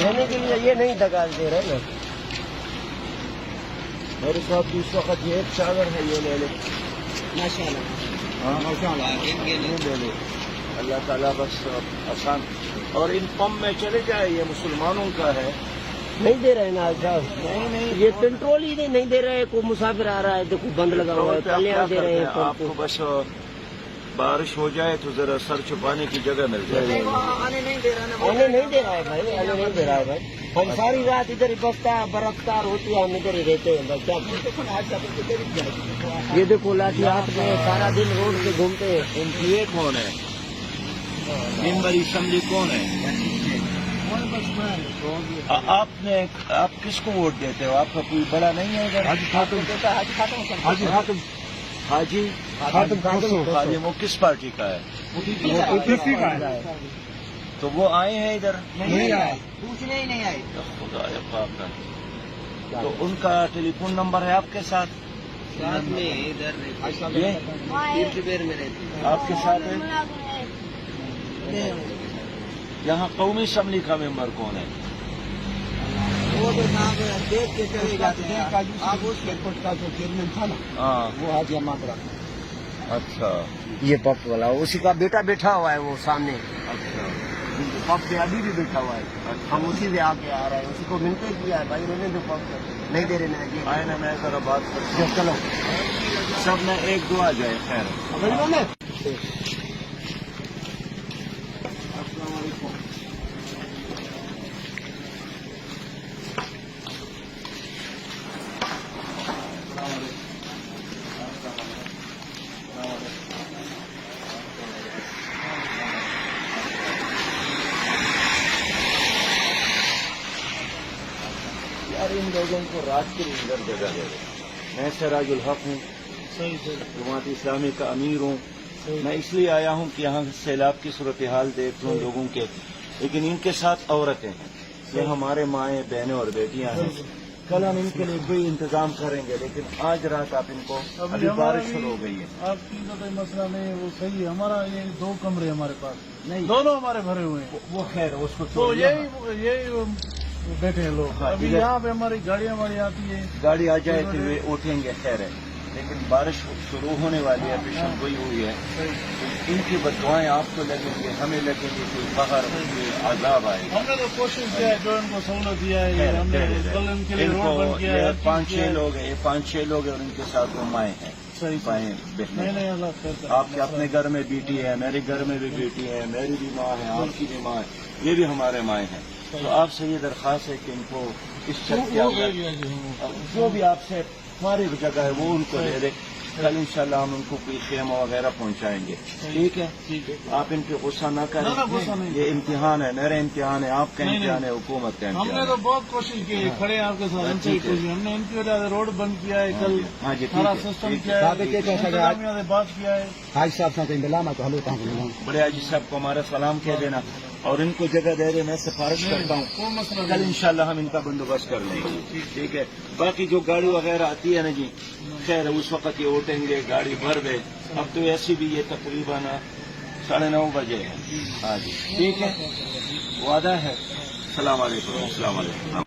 رہنے کے لیے یہ نہیں دگال دے رہے نا. میرے ساتھ اس وقت یہ ایک چادر ہے، یہ لے لے. ماشاء اللہ. ہاں یہ لے لے. اللہ تعالیٰ بس آسان. اور ان پمپ میں چلے جائے، یہ مسلمانوں کا ہے. نہیں دے رہے نا صاحب، نہیں یہ کنٹرول ہی نہیں دے رہے. کوئی مسافر آ رہا ہے دیکھو بند لگا ہوا ہے، کلیاں دے رہے ہیں آپ کو. بس بارش ہو جائے تو ذرا سر چھپانے کی جگہ مل جائے. آنے نہیں دے رہا ہے بھائی، آنے نہیں دے رہا ہے بھائی. ہم ساری رات ادھر ہی برفتار ہوتی ہے، ہم ادھر ہی رہتے ہیں بھائی. کیا یہ دیکھو لاٹھی ہاتھ میں سارا دن روڈ پہ گھومتے ہیں. ان کی یہ کون ہے؟ ممبر اسمبلی کون ہے؟ آپ کس کو ووٹ دیتے ہو؟ آپ کا کوئی بڑا نہیں ہے ادھر؟ حاجی خالی وہ کس پارٹی کا ہے؟ تو وہ آئے ہیں ادھر؟ نہیں آئے، پوچھنے ہی نہیں آئے. خدا پاک کا. تو ان کا ٹیلی فون نمبر ہے آپ کے ساتھ؟ ساتھ میں ادھر یہ میں رہتے. آپ کے ساتھ ہے؟ یہاں قومی اسمبلی کا ممبر کون ہے؟ وہ تو صاحب دیکھ کے چلے جاتے ہیں. آپ اس ایئرپورٹ کا جو چیئرمین تھا نا، ہاں. وہ حاجی احمد رہا. اچھا یہ پپ والا اسی کا بیٹا بیٹھا ہوا ہے وہ سامنے. اچھا. پپ پہ ابھی بھی بیٹھا ہوا ہے. ہم اسی سے آگے آ رہے ہیں، اسی کو ملتے کیا ہے بھائی. انہوں نے جو پپ نہیں دے رہے نا یہ. آئے نا، میں ذرا بات کرتا ہوں. چلو سب میں ایک دعا جائے. خیر. السلام علیکم. یار ان لوگوں کو رات کے اندر جگہ دے رہے. میں سراج الحق ہوں، جماعت اسلامی کا امیر ہوں. میں اس لیے آیا ہوں کہ یہاں سیلاب کی صورتحال دیکھ لوں لوگوں کے. لیکن ان کے ساتھ عورتیں ہیں، یہ ہمارے مائیں بہنیں اور بیٹیاں ہیں. کل ہم ان کے لیے کوئی انتظام کریں گے، لیکن آج رات آپ ان کو، ابھی بارش شروع ہو گئی ہے. آپ کی تو کوئی مسئلہ نہیں ہے، وہ صحیح ہے. ہمارا یہ 2 کمرے ہمارے پاس، نہیں دونوں ہمارے بھرے ہوئے ہیں. وہ خیر اس کو تو چھوڑیے. یہی بیٹھے ہیں لوگ. ابھی یہاں پہ ہماری گاڑیاں آتی ہیں. گاڑی آ جائے تو وہ اٹھیں گے. خیر ہے، لیکن بارش شروع ہونے والی ہے، پیشن گوئی ہوئی ہے. ان کی بددعائیں آپ کو لگیں گے، ہمیں لگیں گے، کوئی قہر، کوئی عذاب آئے گا. ہم نے تو کوشش کیا ہے، جو ان کو سہولت دیا ہے، یہ ہم نے کل ان کے لیے ان روڈ کو بند کیا ہے. 5-6 لوگ ہیں، یہ 5-6 لوگ ہیں، اور ان کے ساتھ وہ مائیں ہیں. صحیح. بائیں نہیں بہنیں. نہیں، اللہ خیر کرے. آپ کے اپنے گھر میں بیٹی ہے، میرے گھر میں بھی بیٹی ہے، میری بھی ماں ہے، آپ کی بھی ماں ہے، یہ بھی ہمارے مائیں ہیں. تو آپ سے یہ درخواست ہے کہ ان کو اس چھت کے اندر جو بھی آپ سے فارغ جگہ ہے وہ ان کو دے دیں. کل انشاءاللہ ہم ان کو کوئی خیمہ وغیرہ پہنچائیں گے. ٹھیک ہے؟ آپ ان پہ غصہ نہ کریں. یہ امتحان ہے، میرا امتحان ہے، آپ کا امتحان ہے، حکومت کا ہم نے امتحان تو ہے. بہت کوشش کی، کھڑے ہیں آپ کے ساتھ. ہم نے ان کی وجہ سے روڈ بند کیا ہے، کل ہاں جی، سارا ٹھیک ہے. سسٹم کیا ہے، انتظامیہ سے بات کیا ہے. حاج صاحب سے ملا تو ہلو کہاں. بڑے حاجی صاحب کو ہمارا سلام کہہ دینا، اور ان کو جگہ دے دے. میں سفارش کرتا ہوں، کوئی مسئلہ کل انشاءاللہ ہم ان کا بندوبست کر لیں گے. ٹھیک ہے. باقی جو گاڑی وغیرہ آتی ہے نا جی، خیر اس وقت یہ اٹھیں گے، گاڑی بھر دے. اب تو ایسی بھی یہ تقریباً 9:30 بجے ہے. ہاں جی ٹھیک ہے، وعدہ ہے. السلام علیکم. السلام علیکم.